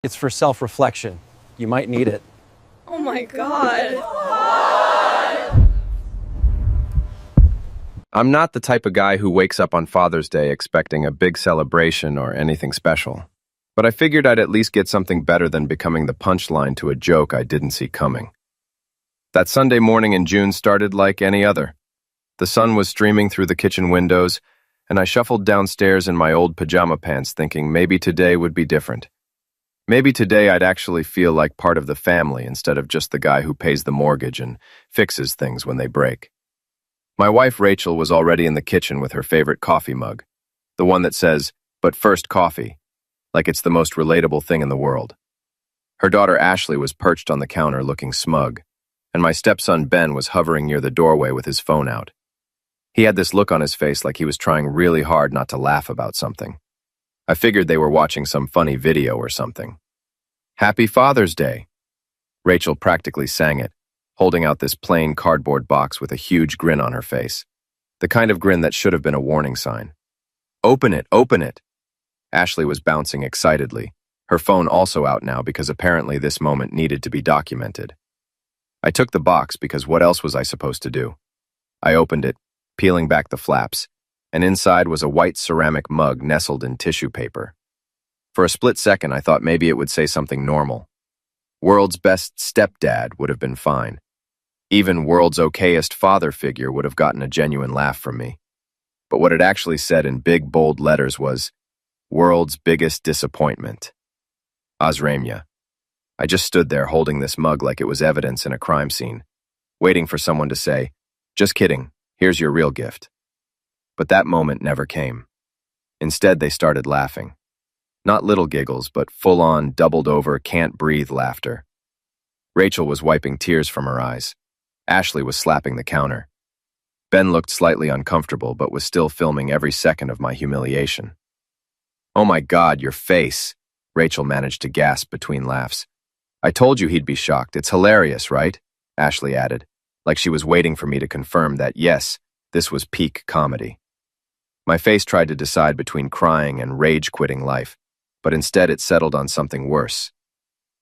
It's for self-reflection. You might need it. Oh my God. I'm not the type of guy who wakes up on Father's Day expecting a big celebration or anything special. But I figured I'd at least get something better than becoming the punchline to a joke I didn't see coming. That Sunday morning in June started like any other. The sun was streaming through the kitchen windows, and I shuffled downstairs in my old pajama pants thinking maybe today would be different. Maybe today I'd actually feel like part of the family instead of just the guy who pays the mortgage and fixes things when they break. My wife Rachel was already in the kitchen with her favorite coffee mug, the one that says, "But first coffee," like it's the most relatable thing in the world. Her daughter Ashley was perched on the counter looking smug, and my stepson Ben was hovering near the doorway with his phone out. He had this look on his face like he was trying really hard not to laugh about something. I figured they were watching some funny video or something. "Happy Father's Day," Rachel practically sang it, holding out this plain cardboard box with a huge grin on her face. The kind of grin that should have been a warning sign. "Open it, open it." Ashley was bouncing excitedly, her phone also out now because apparently this moment needed to be documented. I took the box because what else was I supposed to do? I opened it, peeling back the flaps, and inside was a white ceramic mug nestled in tissue paper. For a split second, I thought maybe it would say something normal. World's best stepdad would have been fine. Even world's okayest father figure would have gotten a genuine laugh from me. But what it actually said in big, bold letters was, "World's biggest disappointment. Azramya." I just stood there holding this mug like it was evidence in a crime scene, waiting for someone to say, "Just kidding, here's your real gift." But that moment never came. Instead, they started laughing. Not little giggles, but full-on, doubled-over, can't-breathe laughter. Rachel was wiping tears from her eyes. Ashley was slapping the counter. Ben looked slightly uncomfortable, but was still filming every second of my humiliation. "Oh my God, your face," Rachel managed to gasp between laughs. "I told you he'd be shocked. It's hilarious, right?" Ashley added, like she was waiting for me to confirm that, yes, this was peak comedy. My face tried to decide between crying and rage-quitting life, but instead it settled on something worse.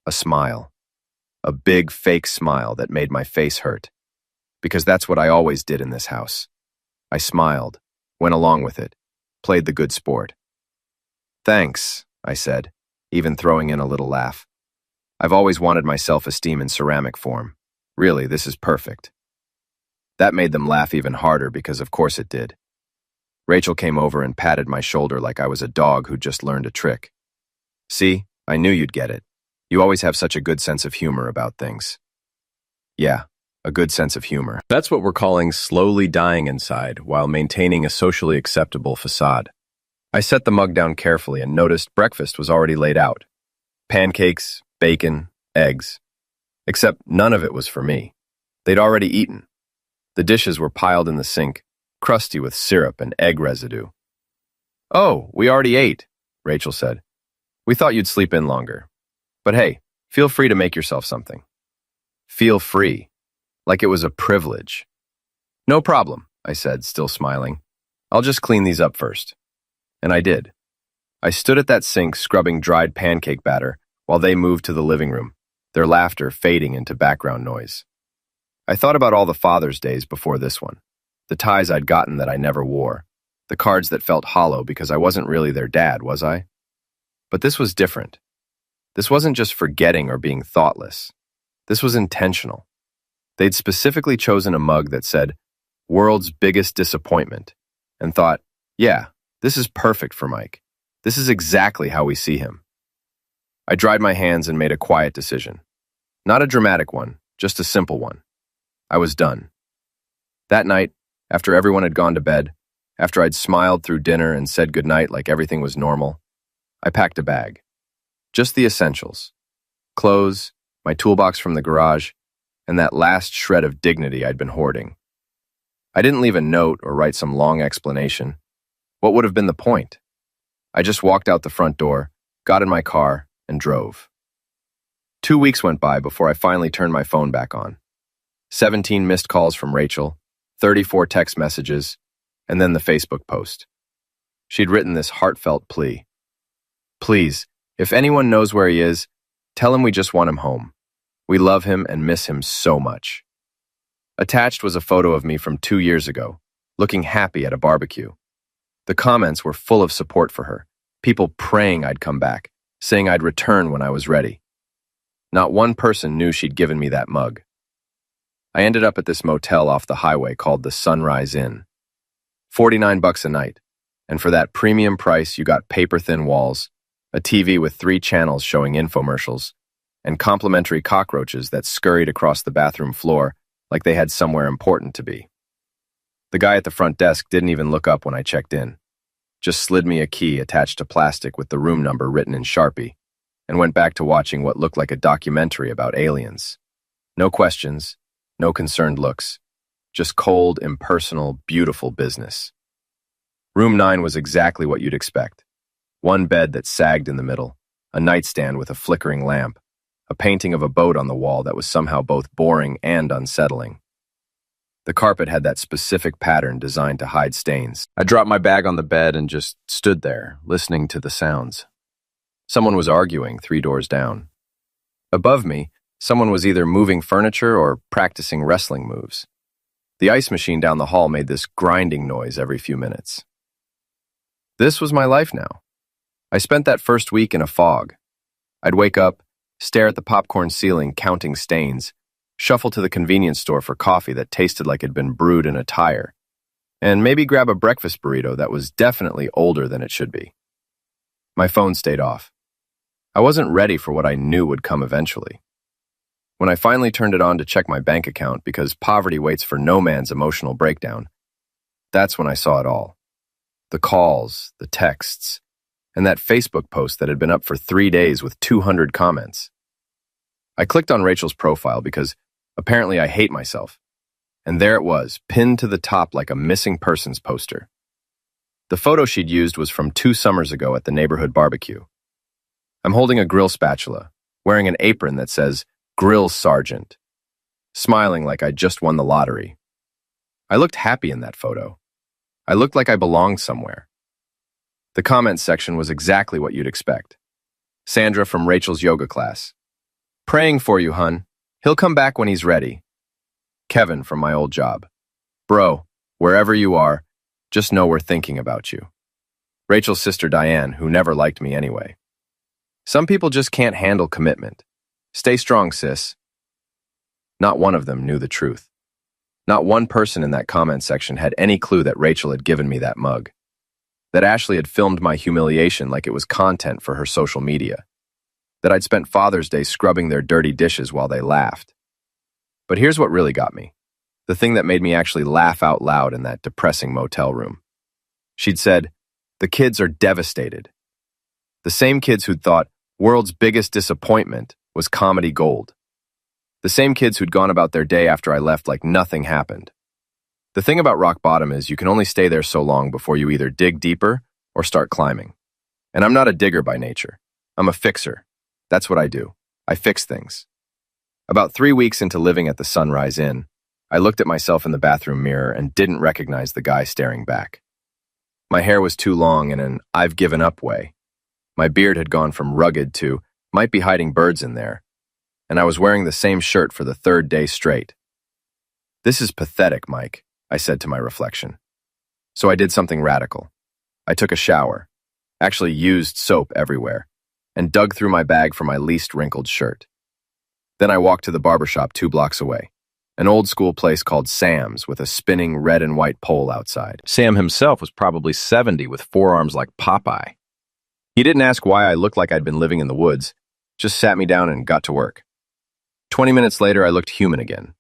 A smile. A big, fake smile that made my face hurt. Because that's what I always did in this house. I smiled, went along with it, played the good sport. "Thanks," I said, even throwing in a little laugh. "I've always wanted my self-esteem in ceramic form. Really, this is perfect." That made them laugh even harder because of course it did. Rachel came over and patted my shoulder like I was a dog who'd just learned a trick. "See, I knew you'd get it. You always have such a good sense of humor about things." Yeah, a good sense of humor. That's what we're calling slowly dying inside while maintaining a socially acceptable facade. I set the mug down carefully and noticed breakfast was already laid out. Pancakes, bacon, eggs. Except none of it was for me. They'd already eaten. The dishes were piled in the sink, crusty with syrup and egg residue. "Oh, we already ate," Rachel said. "We thought you'd sleep in longer. But hey, feel free to make yourself something." Feel free. Like it was a privilege. "No problem," I said, still smiling. "I'll just clean these up first." And I did. I stood at that sink scrubbing dried pancake batter while they moved to the living room, their laughter fading into background noise. I thought about all the Father's Days before this one, the ties I'd gotten that I never wore, the cards that felt hollow because I wasn't really their dad, was I? But this was different. This wasn't just forgetting or being thoughtless. This was intentional. They'd specifically chosen a mug that said, "World's biggest disappointment," and thought, yeah, this is perfect for Mike. This is exactly how we see him. I dried my hands and made a quiet decision. Not a dramatic one, just a simple one. I was done. That night, after everyone had gone to bed, after I'd smiled through dinner and said goodnight like everything was normal, I packed a bag. Just the essentials. Clothes, my toolbox from the garage, and that last shred of dignity I'd been hoarding. I didn't leave a note or write some long explanation. What would have been the point? I just walked out the front door, got in my car, and drove. 2 weeks went by before I finally turned my phone back on. 17 missed calls from Rachel, 34 text messages, and then the Facebook post. She'd written this heartfelt plea. "Please, If anyone knows where he is, tell him we just want him home. We love him and miss him so much. Attached was a photo of me from 2 years ago, looking happy at a barbecue. The comments were full of support for her, people praying I'd come back, saying I'd return when I was ready. Not one person knew she'd given me that mug. I ended up at this motel off the highway called the Sunrise Inn. $49 a night, and for that premium price you got paper-thin walls, a TV with 3 channels showing infomercials, and complimentary cockroaches that scurried across the bathroom floor like they had somewhere important to be. The guy at the front desk didn't even look up when I checked in, just slid me a key attached to plastic with the room number written in Sharpie, and went back to watching what looked like a documentary about aliens. No questions, no concerned looks, just cold, impersonal, beautiful business. Room 9 was exactly what you'd expect. One bed that sagged in the middle, a nightstand with a flickering lamp, a painting of a boat on the wall that was somehow both boring and unsettling. The carpet had that specific pattern designed to hide stains. I dropped my bag on the bed and just stood there, listening to the sounds. Someone was arguing 3 doors down. Above me, someone was either moving furniture or practicing wrestling moves. The ice machine down the hall made this grinding noise every few minutes. This was my life now. I spent that first week in a fog. I'd wake up, stare at the popcorn ceiling counting stains, shuffle to the convenience store for coffee that tasted like it'd been brewed in a tire, and maybe grab a breakfast burrito that was definitely older than it should be. My phone stayed off. I wasn't ready for what I knew would come eventually. When I finally turned it on to check my bank account because poverty waits for no man's emotional breakdown, that's when I saw it all. The calls, the texts, and that Facebook post that had been up for 3 days with 200 comments. I clicked on Rachel's profile because apparently I hate myself, and there it was, pinned to the top like a missing persons poster. The photo she'd used was from 2 summers ago at the neighborhood barbecue. I'm holding a grill spatula, wearing an apron that says, "Grill Sergeant," smiling like I just won the lottery. I looked happy in that photo. I looked like I belonged somewhere. The comments section was exactly what you'd expect. Sandra from Rachel's yoga class. "Praying for you, hun. He'll come back when he's ready." Kevin from my old job. "Bro, wherever you are, just know we're thinking about you." Rachel's sister Diane, who never liked me anyway. "Some people just can't handle commitment. Stay strong, sis." Not one of them knew the truth. Not one person in that comment section had any clue that Rachel had given me that mug. That Ashley had filmed my humiliation like it was content for her social media. That I'd spent Father's Day scrubbing their dirty dishes while they laughed. But here's what really got me. The thing that made me actually laugh out loud in that depressing motel room. She'd said, "The kids are devastated." The same kids who'd thought world's biggest disappointment was comedy gold. The same kids who'd gone about their day after I left like nothing happened. The thing about rock bottom is you can only stay there so long before you either dig deeper or start climbing. And I'm not a digger by nature. I'm a fixer. That's what I do. I fix things. About 3 weeks into living at the Sunrise Inn, I looked at myself in the bathroom mirror and didn't recognize the guy staring back. My hair was too long in an "I've given up" way. My beard had gone from rugged to "might be hiding birds in there," and I was wearing the same shirt for the 3rd day straight. "This is pathetic, Mike," I said to my reflection. So I did something radical. I took a shower, actually used soap everywhere, and dug through my bag for my least wrinkled shirt. Then I walked to the barbershop 2 blocks away, an old-school place called Sam's with a spinning red and white pole outside. Sam himself was probably 70 with forearms like Popeye. He didn't ask why I looked like I'd been living in the woods, just sat me down and got to work. 20 minutes later, I looked human again.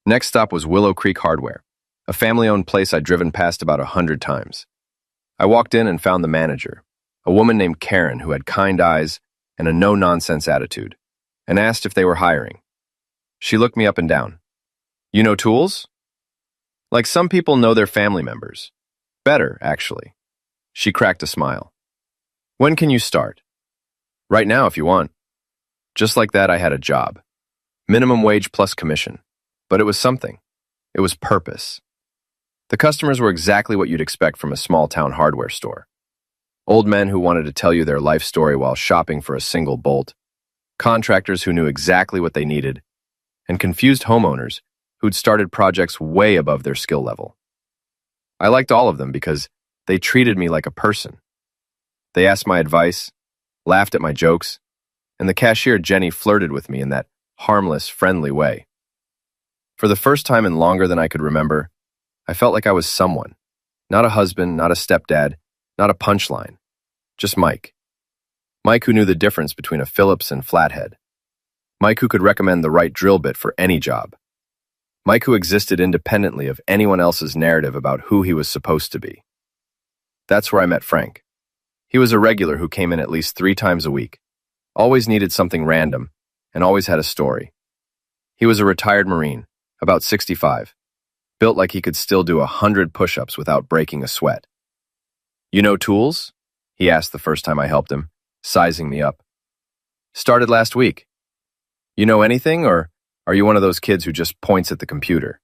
Next stop was Willow Creek Hardware, a family-owned place I'd driven past about 100 times. I walked in and found the manager, a woman named Karen who had kind eyes and a no-nonsense attitude, and asked if they were hiring. She looked me up and down. "You know tools?" Like some people know their family members. Better, actually. She cracked a smile. "When can you start?" "Right now, if you want." Just like that, I had a job. Minimum wage plus commission. But it was something. It was purpose. The customers were exactly what you'd expect from a small-town hardware store. Old men who wanted to tell you their life story while shopping for a single bolt, contractors who knew exactly what they needed, and confused homeowners who'd started projects way above their skill level. I liked all of them because they treated me like a person. They asked my advice, laughed at my jokes, and the cashier Jenny flirted with me in that harmless, friendly way. For the first time in longer than I could remember, I felt like I was someone. Not a husband, not a stepdad, not a punchline. Just Mike. Mike who knew the difference between a Phillips and flathead. Mike who could recommend the right drill bit for any job. Mike who existed independently of anyone else's narrative about who he was supposed to be. That's where I met Frank. He was a regular who came in at least 3 times a week, always needed something random, and always had a story. He was a retired Marine, about 65, built like he could still do 100 push-ups without breaking a sweat. "You know tools?" he asked the first time I helped him, sizing me up. "Started last week. You know anything, or are you one of those kids who just points at the computer?"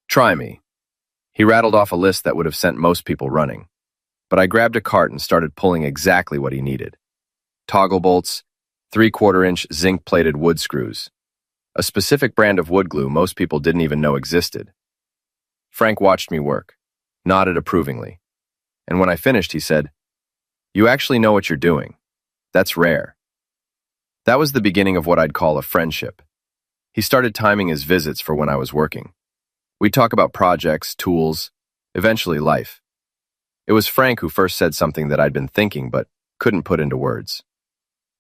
"Try me." He rattled off a list that would have sent most people running, but I grabbed a cart and started pulling exactly what he needed. Toggle bolts, 3/4-inch zinc-plated wood screws, a specific brand of wood glue most people didn't even know existed. Frank watched me work, nodded approvingly, and when I finished, he said, "You actually know what you're doing. That's rare." That was the beginning of what I'd call a friendship. He started timing his visits for when I was working. We'd talk about projects, tools, eventually life. It was Frank who first said something that I'd been thinking but couldn't put into words.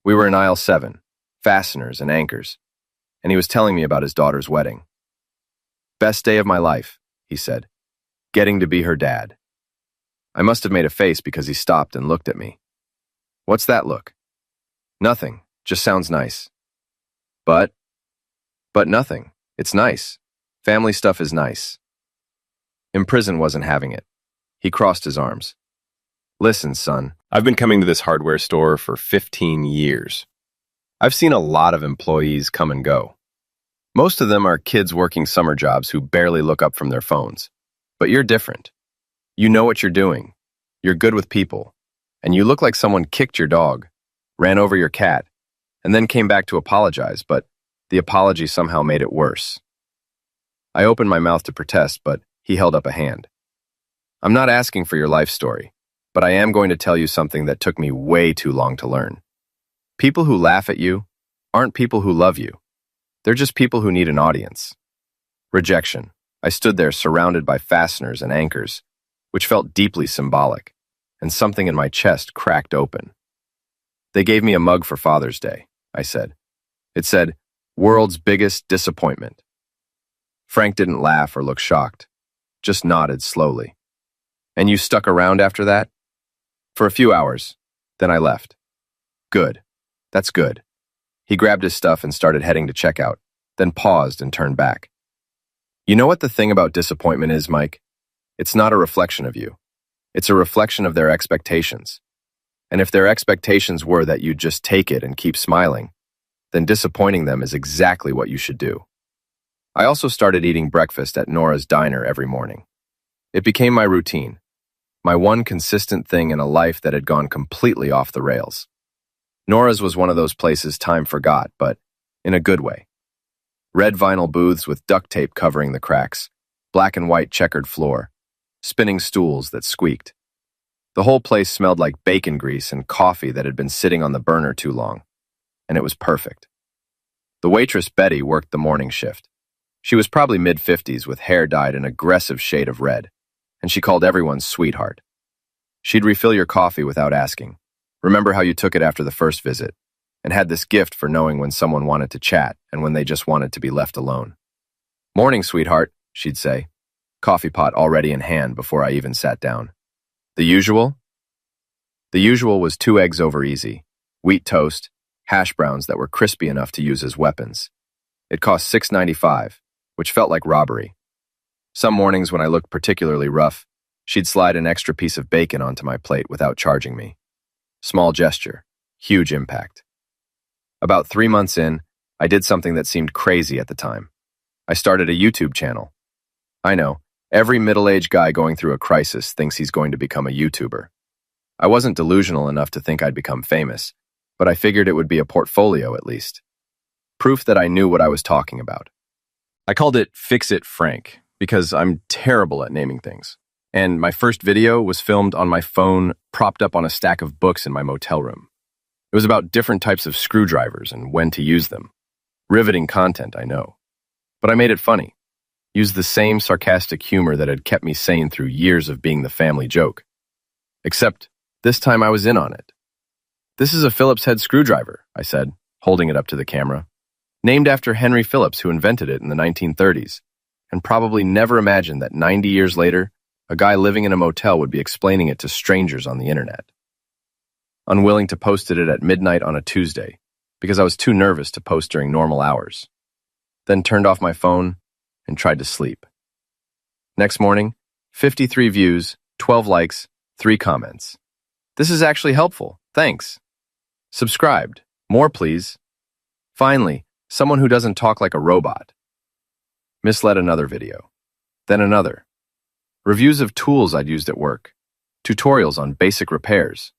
We were in aisle 7, fasteners and anchors, and he was telling me about his daughter's wedding. "Best day of my life," he said, "getting to be her dad." I must have made a face because he stopped and looked at me. "What's that look?" "Nothing, just sounds nice." But nothing. It's nice. Family stuff is nice. In prison wasn't having it. He crossed his arms. "Listen, son, I've been coming to this hardware store for 15 years. I've seen a lot of employees come and go. Most of them are kids working summer jobs who barely look up from their phones. But you're different. You know what you're doing. You're good with people. And you look like someone kicked your dog, ran over your cat, and then came back to apologize, but the apology somehow made it worse." I opened my mouth to protest, but he held up a hand. "I'm not asking for your life story, but I am going to tell you something that took me way too long to learn. People who laugh at you aren't people who love you. They're just people who need an audience." Rejection. I stood there surrounded by fasteners and anchors, which felt deeply symbolic, and something in my chest cracked open. "They gave me a mug for Father's Day," I said. It said, "World's biggest disappointment." Frank didn't laugh or look shocked, just nodded slowly. "And you stuck around after that?" "For a few hours. Then I left." "Good. That's good." He grabbed his stuff and started heading to checkout, then paused and turned back. "You know what the thing about disappointment is, Mike? It's not a reflection of you. It's a reflection of their expectations. And if their expectations were that you'd just take it and keep smiling, then disappointing them is exactly what you should do." I also started eating breakfast at Nora's diner every morning. It became my routine, my one consistent thing in a life that had gone completely off the rails. Nora's was one of those places time forgot, but in a good way. Red vinyl booths with duct tape covering the cracks, black and white checkered floor, spinning stools that squeaked. The whole place smelled like bacon grease and coffee that had been sitting on the burner too long, and it was perfect. The waitress Betty worked the morning shift. She was probably mid-50s with hair dyed an aggressive shade of red, and she called everyone sweetheart. She'd refill your coffee without asking, remember how you took it after the first visit, and had this gift for knowing when someone wanted to chat and when they just wanted to be left alone. "Morning, sweetheart," she'd say, coffee pot already in hand before I even sat down. "The usual?" The usual was 2 eggs over easy, wheat toast, hash browns that were crispy enough to use as weapons. It cost $6.95, which felt like robbery. Some mornings when I looked particularly rough, she'd slide an extra piece of bacon onto my plate without charging me. Small gesture, huge impact. About 3 months in, I did something that seemed crazy at the time. I started a YouTube channel. I know, every middle-aged guy going through a crisis thinks he's going to become a YouTuber. I wasn't delusional enough to think I'd become famous, but I figured it would be a portfolio at least. Proof that I knew what I was talking about. I called it Fix It Frank because I'm terrible at naming things. And my first video was filmed on my phone, propped up on a stack of books in my motel room. It was about different types of screwdrivers and when to use them. Riveting content, I know. But I made it funny. Used the same sarcastic humor that had kept me sane through years of being the family joke. Except, this time I was in on it. "This is a Phillips head screwdriver," I said, holding it up to the camera. "Named after Henry Phillips, who invented it in the 1930s, and probably never imagined that 90 years later, a guy living in a motel would be explaining it to strangers on the internet." Unwilling to post it at midnight on a Tuesday, because I was too nervous to post during normal hours. Then turned off my phone and tried to sleep. Next morning, 53 views, 12 likes, 3 comments. "This is actually helpful, thanks." Subscribed. More, please. Finally, someone who doesn't talk like a robot. Misled another video. Then another. Reviews of tools I'd used at work. Tutorials on basic repairs.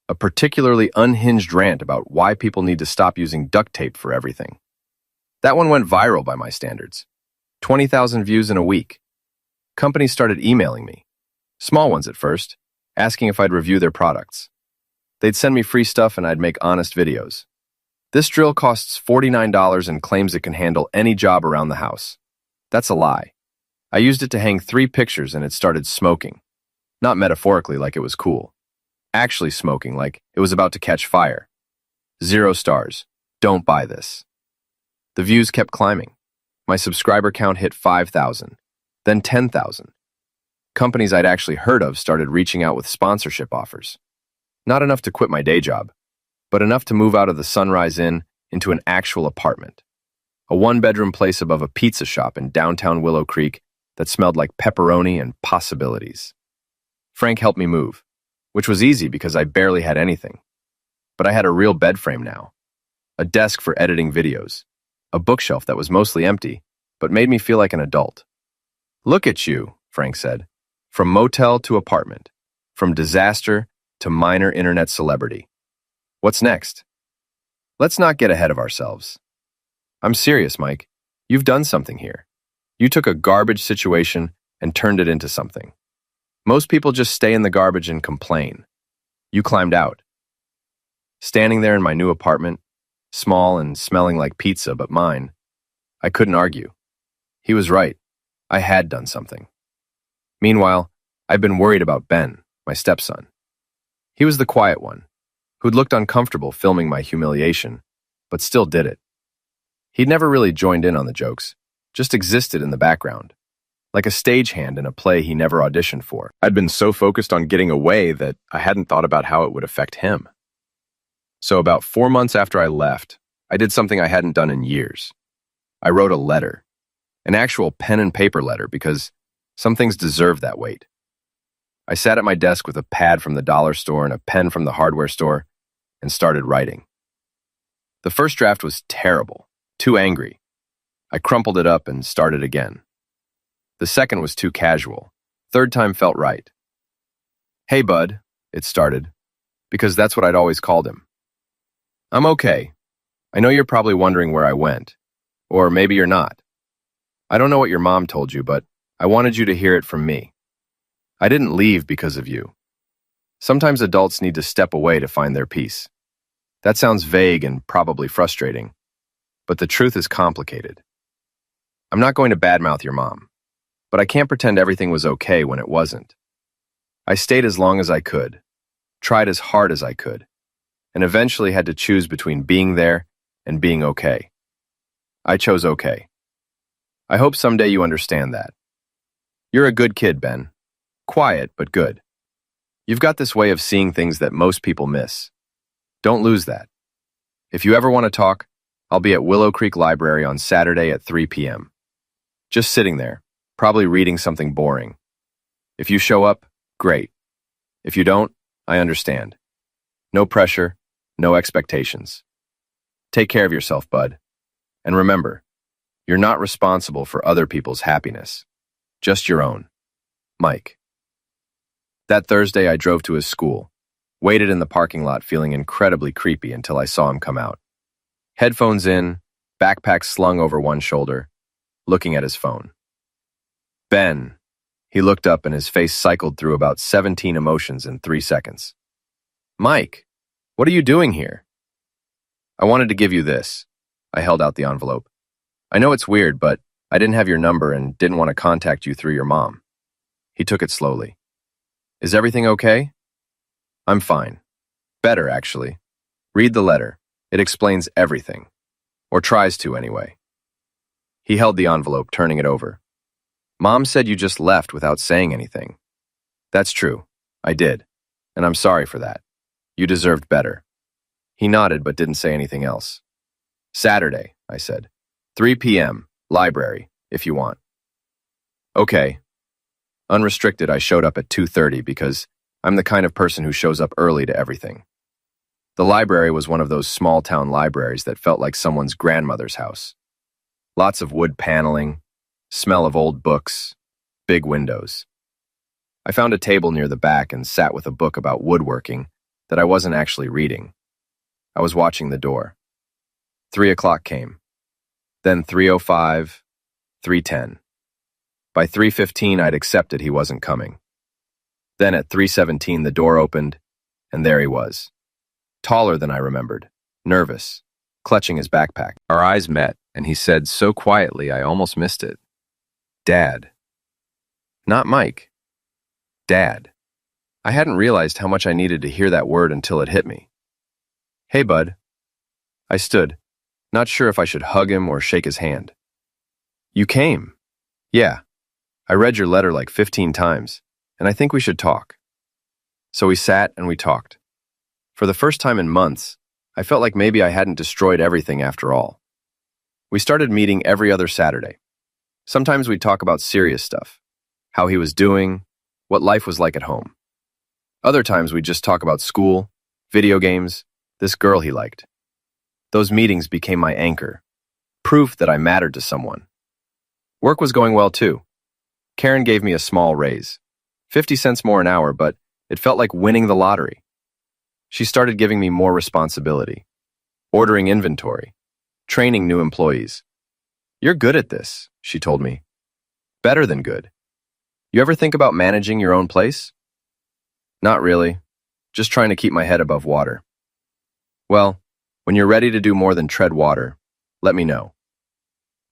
A particularly unhinged rant about why people need to stop using duct tape for everything. That one went viral by my standards. 20,000 views in a week. Companies started emailing me. Small ones at first, asking if I'd review their products. They'd send me free stuff and I'd make honest videos. "This drill costs $49 and claims it can handle any job around the house." That's a lie. I used it to hang 3 pictures and it started smoking. Not metaphorically like it was cool. Actually smoking like it was about to catch fire. 0 stars. Don't buy this. The views kept climbing. My subscriber count hit 5,000, then 10,000. Companies I'd actually heard of started reaching out with sponsorship offers. Not enough to quit my day job, but enough to move out of the Sunrise Inn into an actual apartment. A 1-bedroom place above a pizza shop in downtown Willow Creek that smelled like pepperoni and possibilities. Frank helped me move, which was easy because I barely had anything. But I had a real bed frame now, a desk for editing videos, a bookshelf that was mostly empty, but made me feel like an adult. "Look at you," Frank said. "From motel to apartment, from disaster to minor internet celebrity. What's next?" Let's not get ahead of ourselves. I'm serious, Mike. You've done something here. You took a garbage situation and turned it into something. Most people just stay in the garbage and complain. You climbed out. Standing there in my new apartment, small and smelling like pizza but mine, I couldn't argue. He was right. I had done something. Meanwhile, I'd been worried about Ben, my stepson. He was the quiet one, who'd looked uncomfortable filming my humiliation, but still did it. He'd never really joined in on the jokes, just existed in the background, like a stagehand in a play he never auditioned for. I'd been so focused on getting away that I hadn't thought about how it would affect him. So about 4 months after I left, I did something I hadn't done in years. I wrote a letter, an actual pen and paper letter, because some things deserve that weight. I sat at my desk with a pad from the dollar store and a pen from the hardware store and started writing. The first draft was terrible, too angry. I crumpled it up and started again. The second was too casual. Third time felt right. "Hey, bud," it started, because that's what I'd always called him. "I'm okay. I know you're probably wondering where I went. Or maybe you're not. I don't know what your mom told you, but I wanted you to hear it from me. I didn't leave because of you. Sometimes adults need to step away to find their peace. That sounds vague and probably frustrating, but the truth is complicated. I'm not going to badmouth your mom, but I can't pretend everything was okay when it wasn't. I stayed as long as I could, tried as hard as I could, and eventually had to choose between being there and being okay. I chose okay. I hope someday you understand that. You're a good kid, Ben. Quiet, but good. You've got this way of seeing things that most people miss. Don't lose that. If you ever want to talk, I'll be at Willow Creek Library on Saturday at 3 p.m. Just sitting there, probably reading something boring. If you show up, great. If you don't, I understand. No pressure, no expectations. Take care of yourself, bud. And remember, you're not responsible for other people's happiness. Just your own. Mike. That Thursday, I drove to his school, Waited in the parking lot feeling incredibly creepy until I saw him come out. Headphones in, backpack slung over one shoulder, looking at his phone. Ben. He looked up and his face cycled through about 17 emotions in 3 seconds. Mike, what are you doing here? I wanted to give you this. I held out the envelope. I know it's weird, but I didn't have your number and didn't want to contact you through your mom. He took it slowly. Is everything okay? I'm fine. Better, actually. Read the letter. It explains everything. Or tries to, anyway. He held the envelope, turning it over. Mom said you just left without saying anything. That's true. I did. And I'm sorry for that. You deserved better. He nodded but didn't say anything else. Saturday, I said. 3 p.m., library, if you want. Okay. Unrestricted, I showed up at 2:30 because I'm the kind of person who shows up early to everything. The library was one of those small-town libraries that felt like someone's grandmother's house. Lots of wood paneling, smell of old books, big windows. I found a table near the back and sat with a book about woodworking that I wasn't actually reading. I was watching the door. 3 o'clock came. Then 3:05, 3:10. By 3:15, I'd accepted he wasn't coming. Then at 3:17, the door opened, and there he was. Taller than I remembered, nervous, clutching his backpack. Our eyes met, and he said so quietly I almost missed it. Dad. Not Mike. Dad. I hadn't realized how much I needed to hear that word until it hit me. Hey, bud. I stood, not sure if I should hug him or shake his hand. You came. Yeah. I read your letter like 15 times, and I think we should talk. So we sat and we talked. For the first time in months, I felt like maybe I hadn't destroyed everything after all. We started meeting every other Saturday. Sometimes we'd talk about serious stuff, how he was doing, what life was like at home. Other times we'd just talk about school, video games, this girl he liked. Those meetings became my anchor, proof that I mattered to someone. Work was going well too. Karen gave me a small raise, 50 cents more an hour, but it felt like winning the lottery. She started giving me more responsibility, ordering inventory, training new employees. You're good at this, she told me. Better than good. You ever think about managing your own place? Not really. Just trying to keep my head above water. Well, when you're ready to do more than tread water, let me know.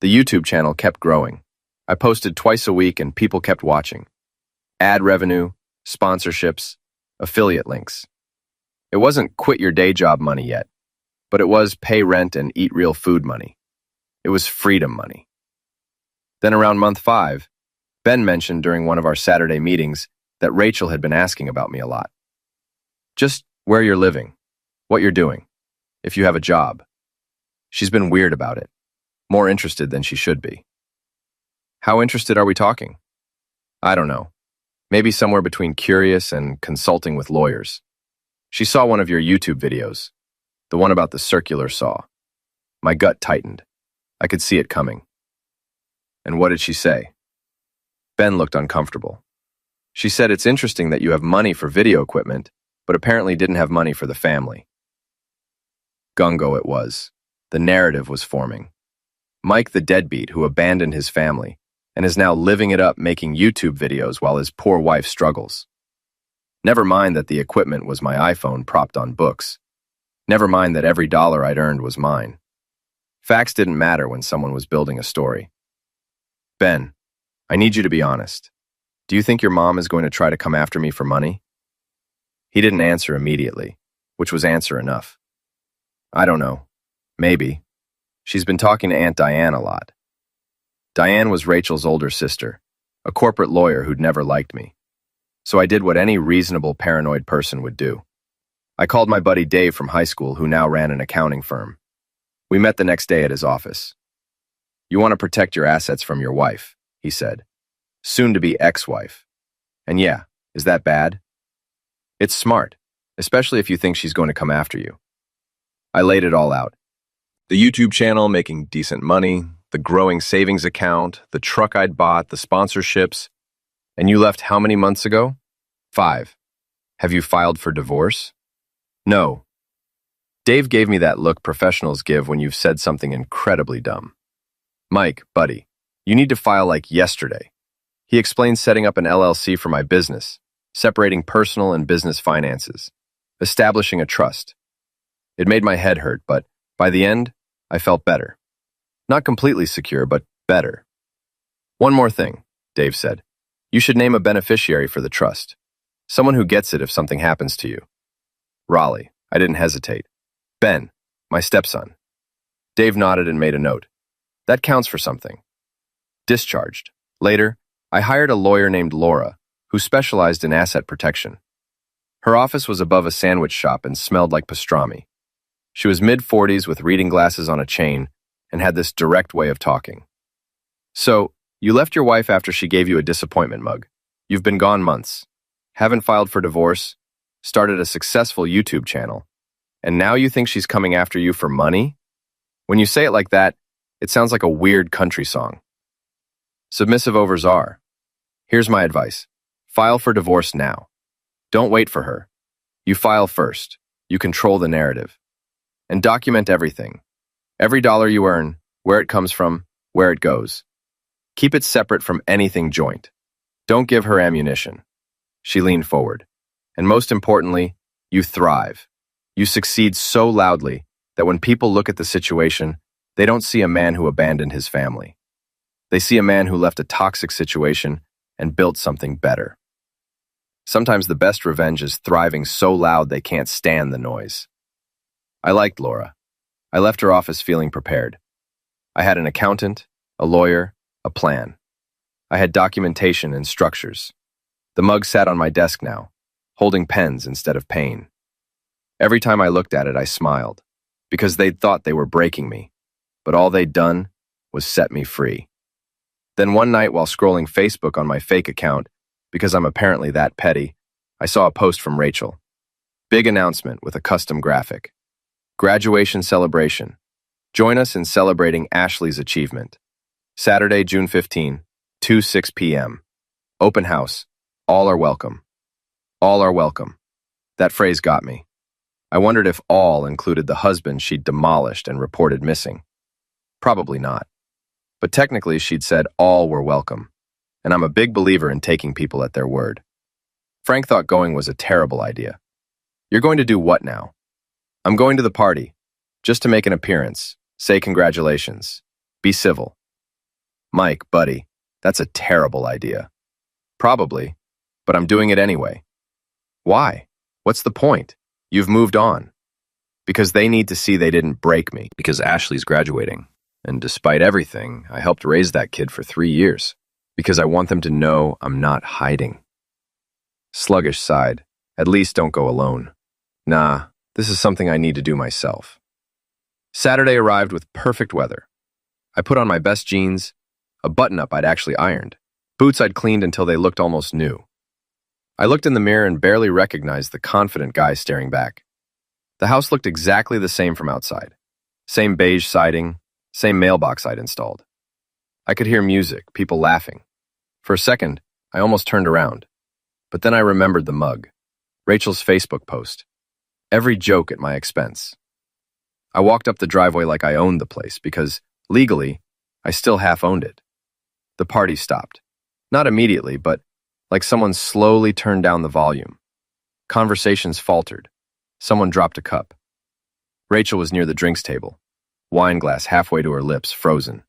The YouTube channel kept growing. I posted twice a week and people kept watching. Ad revenue, sponsorships, affiliate links. It wasn't quit your day job money yet, but it was pay rent and eat real food money. It was freedom money. Then around month 5, Ben mentioned during one of our Saturday meetings that Rachel had been asking about me a lot. Just where you're living, what you're doing, if you have a job. She's been weird about it, more interested than she should be. How interested are we talking? I don't know. Maybe somewhere between curious and consulting with lawyers. She saw one of your YouTube videos, the one about the circular saw. My gut tightened. I could see it coming. And what did she say? Ben looked uncomfortable. She said it's interesting that you have money for video equipment, but apparently didn't have money for the family. Gungo it was. The narrative was forming. Mike the deadbeat who abandoned his family and is now living it up making YouTube videos while his poor wife struggles. Never mind that the equipment was my iPhone propped on books. Never mind that every dollar I'd earned was mine. Facts didn't matter when someone was building a story. Ben, I need you to be honest. Do you think your mom is going to try to come after me for money? He didn't answer immediately, which was answer enough. I don't know. Maybe. She's been talking to Aunt Diane a lot. Diane was Rachel's older sister, a corporate lawyer who'd never liked me. So I did what any reasonable paranoid person would do. I called my buddy Dave from high school who now ran an accounting firm. We met the next day at his office. You want to protect your assets from your wife, he said. Soon-to-be ex-wife. And yeah, is that bad? It's smart, especially if you think she's going to come after you. I laid it all out. The YouTube channel making decent money, the growing savings account, the truck I'd bought, the sponsorships. And you left how many months ago? 5. Have you filed for divorce? No. Dave gave me that look professionals give when you've said something incredibly dumb. Mike, buddy, you need to file like yesterday. He explained setting up an LLC for my business, separating personal and business finances, establishing a trust. It made my head hurt, but by the end, I felt better. Not completely secure, but better. One more thing, Dave said. You should name a beneficiary for the trust. Someone who gets it if something happens to you. Raleigh. I didn't hesitate. Ben, my stepson. Dave nodded and made a note. That counts for something. Discharged. Later, I hired a lawyer named Laura, who specialized in asset protection. Her office was above a sandwich shop and smelled like pastrami. She was mid-40s with reading glasses on a chain and had this direct way of talking. So, you left your wife after she gave you a disappointment mug. You've been gone months. Haven't filed for divorce, started a successful YouTube channel, and now you think she's coming after you for money? When you say it like that, it sounds like a weird country song. Submissive over czar. Here's my advice. File for divorce now. Don't wait for her. You file first. You control the narrative. And document everything. Every dollar you earn, where it comes from, where it goes. Keep it separate from anything joint. Don't give her ammunition. She leaned forward. And most importantly, you thrive. You succeed so loudly that when people look at the situation, they don't see a man who abandoned his family. They see a man who left a toxic situation and built something better. Sometimes the best revenge is thriving so loud they can't stand the noise. I liked Laura. I left her office feeling prepared. I had an accountant, a lawyer, a plan. I had documentation and structures. The mug sat on my desk now, holding pens instead of pain. Every time I looked at it, I smiled, because they'd thought they were breaking me, but all they'd done was set me free. Then one night while scrolling Facebook on my fake account, because I'm apparently that petty, I saw a post from Rachel. Big announcement with a custom graphic. Graduation celebration. Join us in celebrating Ashley's achievement. Saturday, June 15, 2:06 p.m. Open house. All are welcome. All are welcome. That phrase got me. I wondered if all included the husband she'd demolished and reported missing. Probably not. But technically she'd said all were welcome, and I'm a big believer in taking people at their word. Frank thought going was a terrible idea. You're going to do what now? I'm going to the party, just to make an appearance, say congratulations, be civil. Mike, buddy, that's a terrible idea. Probably, but I'm doing it anyway. Why? What's the point? You've moved on. Because they need to see they didn't break me. Because Ashley's graduating. And despite everything, I helped raise that kid for 3 years. Because I want them to know I'm not hiding. Sluggish sighed. At least don't go alone. Nah, this is something I need to do myself. Saturday arrived with perfect weather. I put on my best jeans, a button-up I'd actually ironed, boots I'd cleaned until they looked almost new. I looked in the mirror and barely recognized the confident guy staring back. The house looked exactly the same from outside. Same beige siding, same mailbox I'd installed. I could hear music, people laughing. For a second, I almost turned around. But then I remembered the mug, Rachel's Facebook post. Every joke at my expense. I walked up the driveway like I owned the place because, legally, I still half owned it. The party stopped. Not immediately, but like someone slowly turned down the volume. Conversations faltered. Someone dropped a cup. Rachel was near the drinks table, wine glass halfway to her lips, frozen.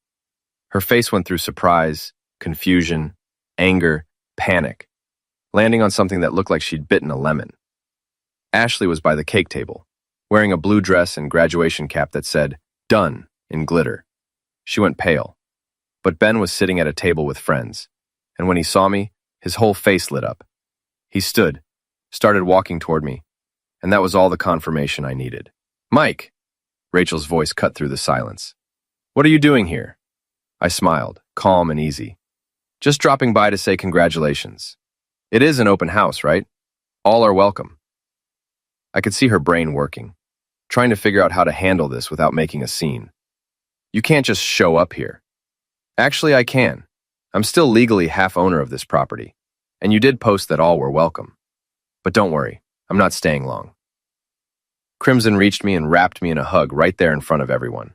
Her face went through surprise, confusion, anger, panic, landing on something that looked like she'd bitten a lemon. Ashley was by the cake table, wearing a blue dress and graduation cap that said, "Done," in glitter. She went pale. But Ben was sitting at a table with friends, and when he saw me, his whole face lit up. He stood, started walking toward me, and that was all the confirmation I needed. "Mike!" Rachel's voice cut through the silence. "What are you doing here?" I smiled, calm and easy. "Just dropping by to say congratulations. It is an open house, right? All are welcome." I could see her brain working, trying to figure out how to handle this without making a scene. "You can't just show up here." "Actually, I can. I'm still legally half owner of this property, and you did post that all were welcome. But don't worry, I'm not staying long." Crimson reached me and wrapped me in a hug right there in front of everyone.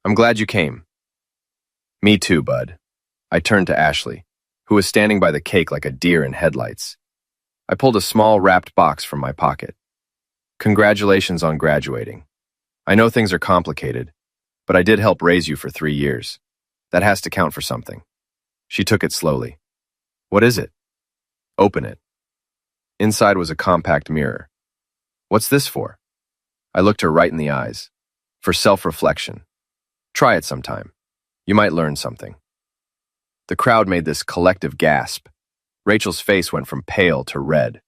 I'm glad you came. Me too, bud. I turned to Ashley, who was standing by the cake like a deer in headlights. I pulled a small wrapped box from my pocket. Congratulations on graduating. I know things are complicated, but I did help raise you for 3 years. That has to count for something. She took it slowly. What is it? Open it. Inside was a compact mirror. What's this for? I looked her right in the eyes. For self-reflection. Try it sometime. You might learn something. The crowd made this collective gasp. Rachel's face went from pale to red.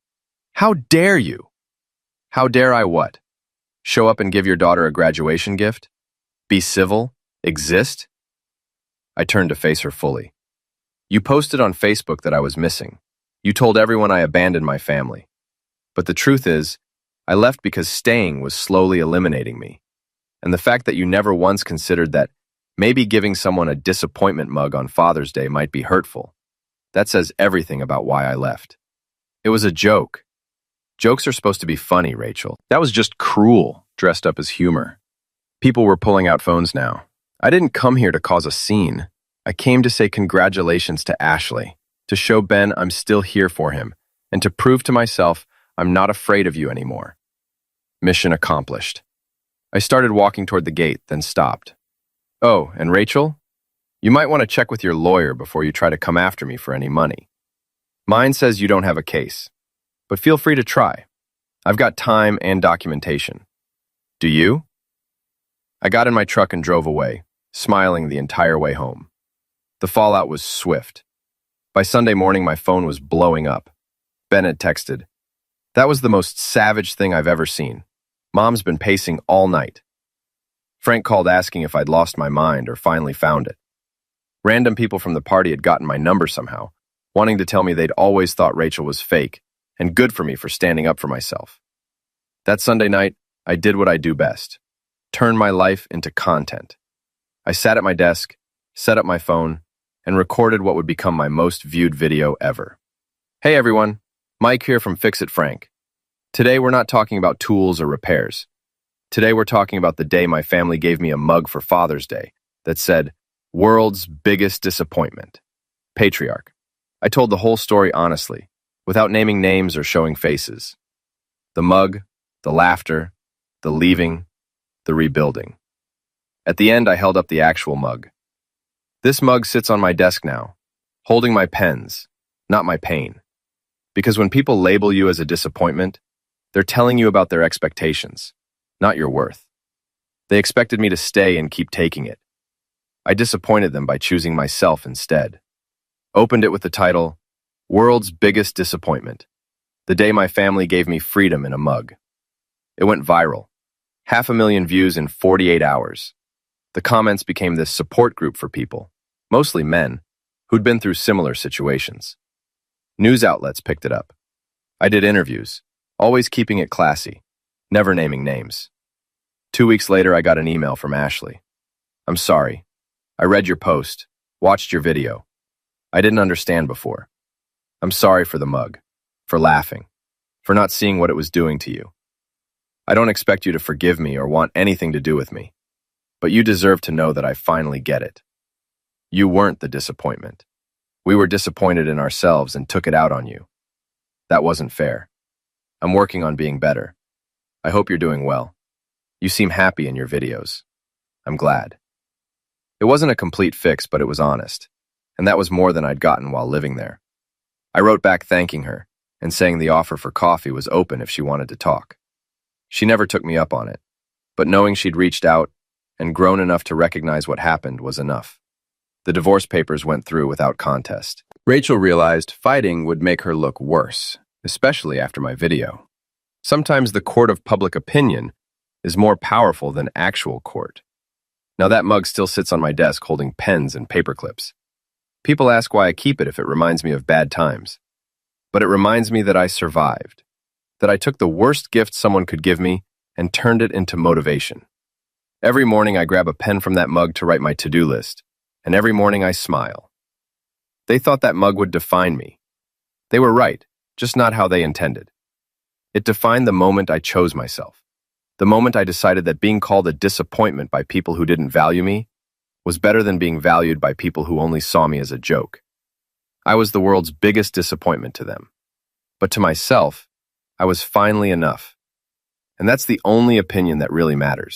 How dare you? How dare I what? Show up and give your daughter a graduation gift? Be civil? Exist? I turned to face her fully. You posted on Facebook that I was missing. You told everyone I abandoned my family. But the truth is, I left because staying was slowly eliminating me. And the fact that you never once considered that maybe giving someone a disappointment mug on Father's Day might be hurtful, that says everything about why I left. It was a joke. Jokes are supposed to be funny, Rachel. That was just cruel, dressed up as humor. People were pulling out phones now. I didn't come here to cause a scene. I came to say congratulations to Ashley, to show Ben I'm still here for him, and to prove to myself I'm not afraid of you anymore. Mission accomplished. I started walking toward the gate, then stopped. Oh, and Rachel? You might want to check with your lawyer before you try to come after me for any money. Mine says you don't have a case, but feel free to try. I've got time and documentation. Do you? I got in my truck and drove away, smiling the entire way home. The fallout was swift. By Sunday morning, my phone was blowing up. Ben had texted, "That was the most savage thing I've ever seen. Mom's been pacing all night." Frank called asking if I'd lost my mind or finally found it. Random people from the party had gotten my number somehow, wanting to tell me they'd always thought Rachel was fake and good for me for standing up for myself. That Sunday night, I did what I do best. Turn my life into content. I sat at my desk, set up my phone, and recorded what would become my most viewed video ever. Hey everyone, Mike here from Fix It Frank. Today we're not talking about tools or repairs. Today we're talking about the day my family gave me a mug for Father's Day that said, "World's biggest disappointment. Patriarch." I told the whole story honestly, without naming names or showing faces. The mug, the laughter, the leaving, the rebuilding. At the end, I held up the actual mug. This mug sits on my desk now, holding my pens, not my pain. Because when people label you as a disappointment, they're telling you about their expectations, not your worth. They expected me to stay and keep taking it. I disappointed them by choosing myself instead. Opened it with the title, "World's Biggest Disappointment. The day my family gave me freedom in a mug." It went viral. 500,000 views in 48 hours. The comments became this support group for people, mostly men, who'd been through similar situations. News outlets picked it up. I did interviews, always keeping it classy, never naming names. 2 weeks later, I got an email from Ashley. "I'm sorry. I read your post, watched your video. I didn't understand before. I'm sorry for the mug, for laughing, for not seeing what it was doing to you. I don't expect you to forgive me or want anything to do with me, but you deserve to know that I finally get it. You weren't the disappointment. We were disappointed in ourselves and took it out on you. That wasn't fair. I'm working on being better. I hope you're doing well. You seem happy in your videos. I'm glad." It wasn't a complete fix, but it was honest, and that was more than I'd gotten while living there. I wrote back thanking her and saying the offer for coffee was open if she wanted to talk. She never took me up on it, but knowing she'd reached out and grown enough to recognize what happened was enough. The divorce papers went through without contest. Rachel realized fighting would make her look worse, especially after my video. Sometimes the court of public opinion is more powerful than actual court. Now that mug still sits on my desk holding pens and paper clips. People ask why I keep it if it reminds me of bad times. But it reminds me that I survived, that I took the worst gift someone could give me and turned it into motivation. Every morning I grab a pen from that mug to write my to-do list, and every morning I smile. They thought that mug would define me. They were right, just not how they intended. It defined the moment I chose myself, The moment I decided that being called a disappointment by people who didn't value me was better than being valued by people who only saw me as a joke. I was the world's biggest disappointment to them. But to myself, I was finally enough. And that's the only opinion that really matters.